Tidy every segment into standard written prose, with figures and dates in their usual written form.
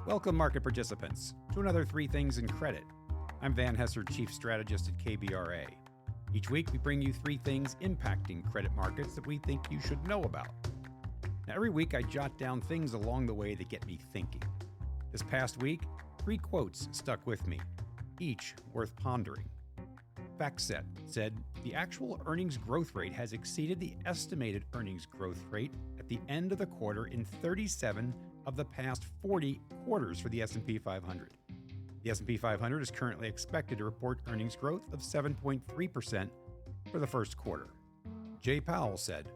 Welcome, market participants, to another Three Things in Credit. I'm Van Hesser, Chief Strategist at KBRA. Each week, we bring you three things impacting credit markets that we think you should know about. Now, every week, I jot down things along the way that get me thinking. This past week, three quotes stuck with me, each worth pondering. FactSet said, the actual earnings growth rate has exceeded the estimated earnings growth rate at the end of the quarter in 37 of the past 40 quarters for the S&P 500. The S&P 500 is currently expected to report earnings growth of 7.3% for the first quarter. Jay Powell said,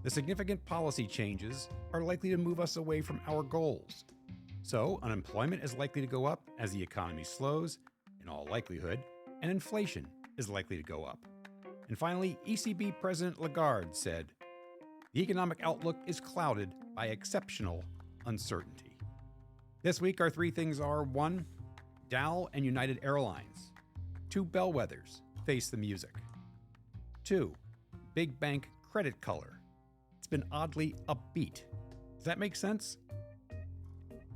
the significant policy changes are likely to move us away from our goals. So, unemployment is likely to go up as the economy slows, in all likelihood, and inflation is likely to go up. And finally, ECB President Lagarde said, the economic outlook is clouded by exceptional uncertainty. This week, our three things are: 1. Dow and United Airlines. 2. Bellwethers. Face the music. 2. Big bank credit color. It's been oddly upbeat. Does that make sense?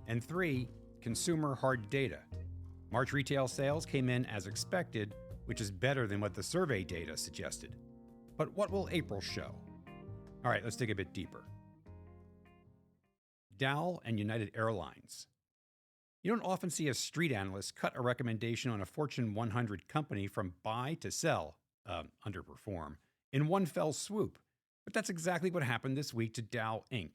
And 3. Consumer hard data. March retail sales came in as expected, which is better than what the survey data suggested. But what will April show? All right, let's dig a bit deeper. Dow and United Airlines. You don't often see a street analyst cut a recommendation on a Fortune 100 company from buy to sell, underperform, in one fell swoop. But that's exactly what happened this week to Dow Inc.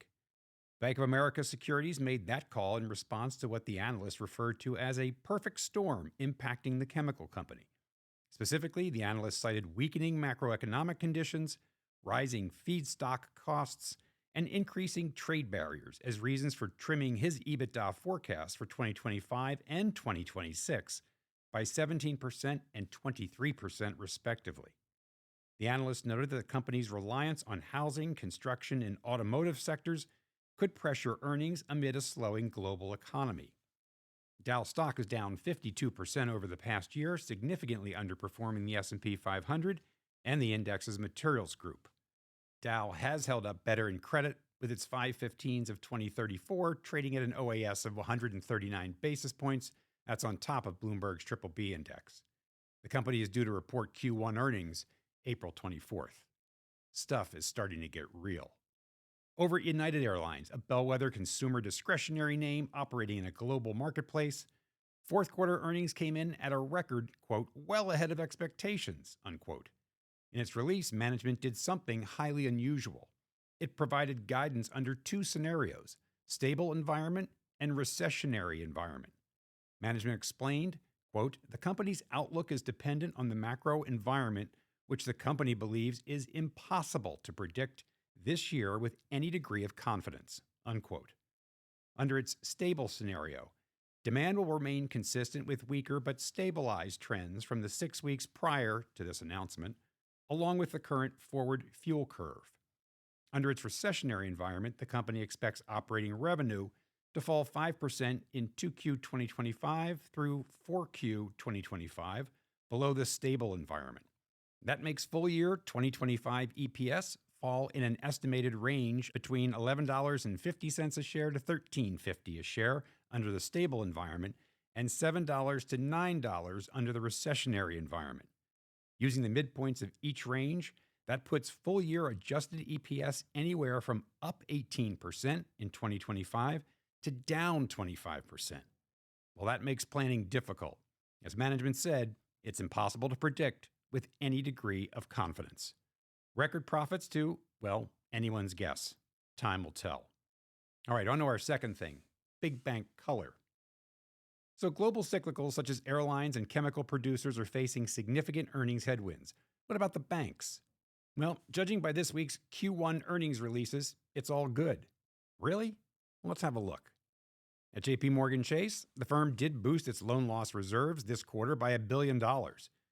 Bank of America Securities made that call in response to what the analysts referred to as a perfect storm impacting the chemical company. Specifically, the analysts cited weakening macroeconomic conditions, rising feedstock costs, and increasing trade barriers as reasons for trimming his EBITDA forecast for 2025 and 2026 by 17% and 23% respectively. The analyst noted that the company's reliance on housing, construction, and automotive sectors could pressure earnings amid a slowing global economy. Dow stock is down 52% over the past year, significantly underperforming the S&P 500 and the index's materials group. Dow has held up better in credit, with its 515s of 2034 trading at an OAS of 139 basis points. That's on top of Bloomberg's BBB index. The company is due to report Q1 earnings April 24th. Stuff is starting to get real. Over at United Airlines, a bellwether consumer discretionary name operating in a global marketplace, fourth quarter earnings came in at a record, quote, well ahead of expectations, unquote. In its release, management did something highly unusual. It provided guidance under two scenarios: stable environment and recessionary environment. Management explained, quote, the company's outlook is dependent on the macro environment, which the company believes is impossible to predict this year with any degree of confidence, unquote. Under its stable scenario, demand will remain consistent with weaker but stabilized trends from the 6 weeks prior to this announcement, along with the current forward fuel curve. Under its recessionary environment, the company expects operating revenue to fall 5% in 2Q 2025 through 4Q 2025, below the stable environment. That makes full year 2025 EPS fall in an estimated range between $11.50 a share to $13.50 a share under the stable environment and $7 to $9 under the recessionary environment. Using the midpoints of each range, that puts full-year adjusted EPS anywhere from up 18% in 2025 to down 25%. Well, that makes planning difficult. As management said, it's impossible to predict with any degree of confidence. Record profits to, well, anyone's guess. Time will tell. All right, on to our second thing, big bank color. So global cyclicals such as airlines and chemical producers are facing significant earnings headwinds. What about the banks? Well, judging by this week's Q1 earnings releases, it's all good. Really? Well, let's have a look. At JP Chase, the firm did boost its loan loss reserves this quarter by $1 billion.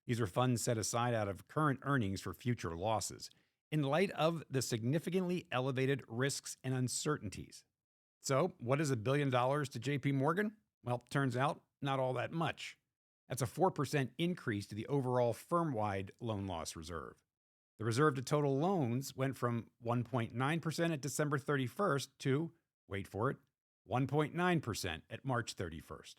These are funds set aside out of current earnings for future losses, in light of the significantly elevated risks and uncertainties. So, what is $1 billion to JP Morgan? Well, turns out, not all that much. That's a 4% increase to the overall firm-wide loan loss reserve. The reserve to total loans went from 1.9% at December 31st to, wait for it, 1.9% at March 31st.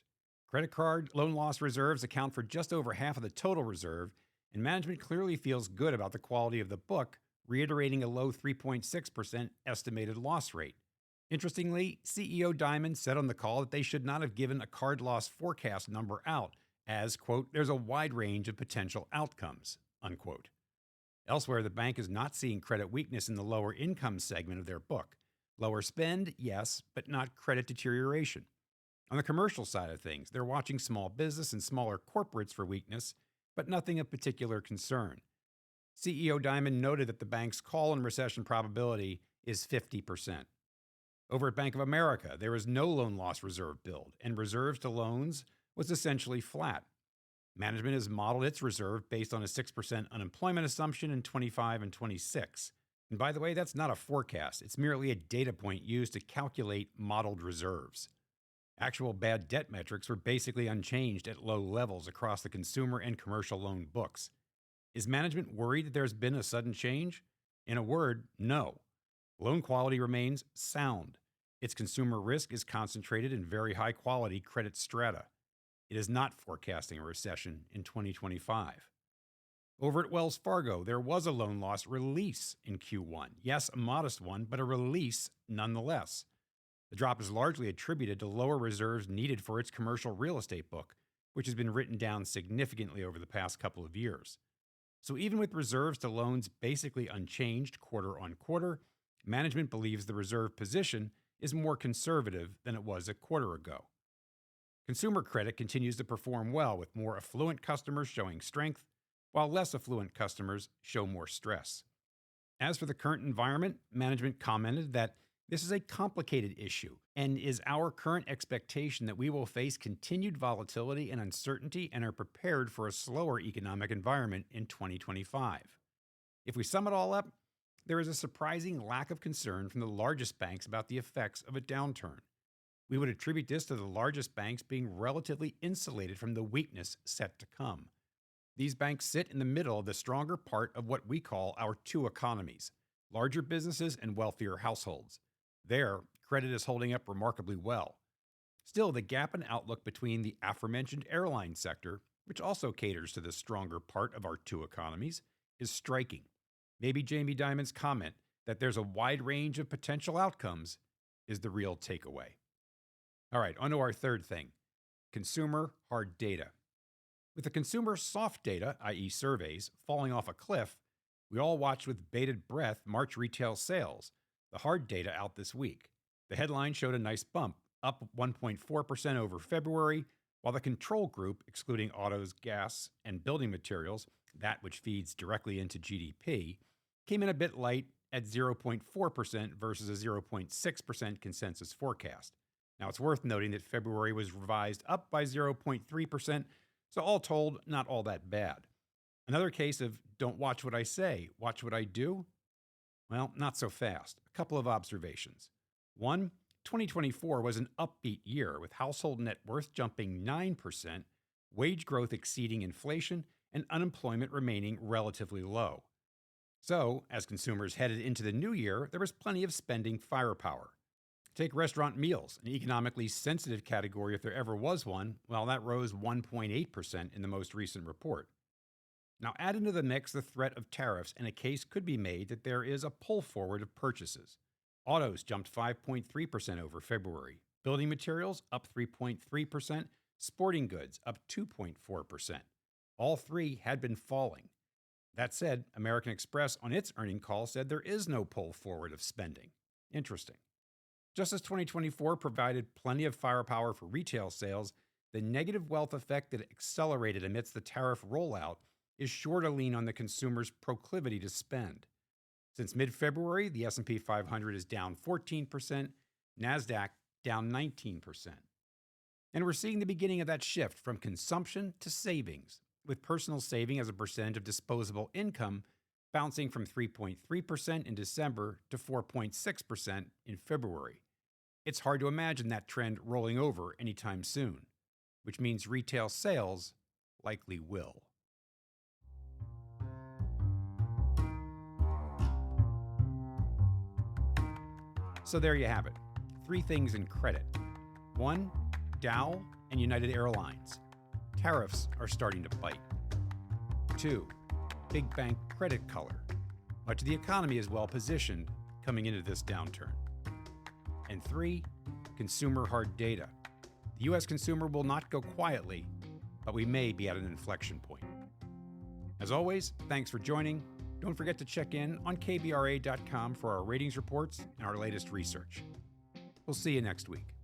Credit card loan loss reserves account for just over half of the total reserve, and management clearly feels good about the quality of the book, reiterating a low 3.6% estimated loss rate. Interestingly, CEO Diamond said on the call that they should not have given a card loss forecast number out, as, quote, there's a wide range of potential outcomes, unquote. Elsewhere, the bank is not seeing credit weakness in the lower income segment of their book. Lower spend, yes, but not credit deterioration. On the commercial side of things, they're watching small business and smaller corporates for weakness, but nothing of particular concern. CEO Diamond noted that the bank's call on recession probability is 50%. Over at Bank of America, there is no loan loss reserve build, and reserves to loans was essentially flat. Management has modeled its reserve based on a 6% unemployment assumption in 25 and 26. And by the way, that's not a forecast. It's merely a data point used to calculate modeled reserves. Actual bad debt metrics were basically unchanged at low levels across the consumer and commercial loan books. Is management worried that there's been a sudden change? In a word, no. Loan quality remains sound. Its consumer risk is concentrated in very high-quality credit strata. It is not forecasting a recession in 2025. Over at Wells Fargo, there was a loan loss release in Q1. Yes, a modest one, but a release nonetheless. The drop is largely attributed to lower reserves needed for its commercial real estate book, which has been written down significantly over the past couple of years. So even with reserves to loans basically unchanged quarter on quarter, management believes the reserve position is more conservative than it was a quarter ago. Consumer credit continues to perform well, with more affluent customers showing strength, while less affluent customers show more stress. As for the current environment, management commented that this is a complicated issue and is our current expectation that we will face continued volatility and uncertainty and are prepared for a slower economic environment in 2025. If we sum it all up, there is a surprising lack of concern from the largest banks about the effects of a downturn. We would attribute this to the largest banks being relatively insulated from the weakness set to come. These banks sit in the middle of the stronger part of what we call our two economies, larger businesses and wealthier households. There, credit is holding up remarkably well. Still, the gap in outlook between the aforementioned airline sector, which also caters to the stronger part of our two economies, is striking. Maybe Jamie Dimon's comment that there's a wide range of potential outcomes is the real takeaway. All right, on to our third thing, consumer hard data. With the consumer soft data, i.e. surveys, falling off a cliff, we all watched with bated breath March retail sales, the hard data out this week. The headline showed a nice bump, up 1.4% over February, while the control group, excluding autos, gas, and building materials, that which feeds directly into GDP, came in a bit light at 0.4% versus a 0.6% consensus forecast. Now, it's worth noting that February was revised up by 0.3%, so all told, not all that bad. Another case of don't watch what I say, watch what I do? Well, not so fast. A couple of observations. One, 2024 was an upbeat year, with household net worth jumping 9%, wage growth exceeding inflation, and unemployment remaining relatively low. So, as consumers headed into the new year, there was plenty of spending firepower. Take restaurant meals, an economically sensitive category if there ever was one, well, that rose 1.8% in the most recent report. Now add into the mix the threat of tariffs, and a case could be made that there is a pull forward of purchases. Autos jumped 5.3% over February, building materials up 3.3%, sporting goods up 2.4%. All three had been falling. That said, American Express on its earnings call said there is no pull forward of spending. Interesting. Just as 2024 provided plenty of firepower for retail sales, the negative wealth effect that accelerated amidst the tariff rollout is sure to lean on the consumer's proclivity to spend. Since mid-February, the S&P 500 is down 14%, NASDAQ down 19%. And we're seeing the beginning of that shift from consumption to savings, with personal saving as a percentage of disposable income bouncing from 3.3% in December to 4.6% in February. It's hard to imagine that trend rolling over anytime soon, which means retail sales likely will. So there you have it. Three things in credit. 1. Dow and United Airlines. Tariffs are starting to bite. 2. Big bank credit color. Much of the economy is well positioned coming into this downturn. And 3. Consumer hard data. The U.S. consumer will not go quietly, but we may be at an inflection point. As always, thanks for joining. Don't forget to check in on kbra.com for our ratings reports and our latest research. We'll see you next week.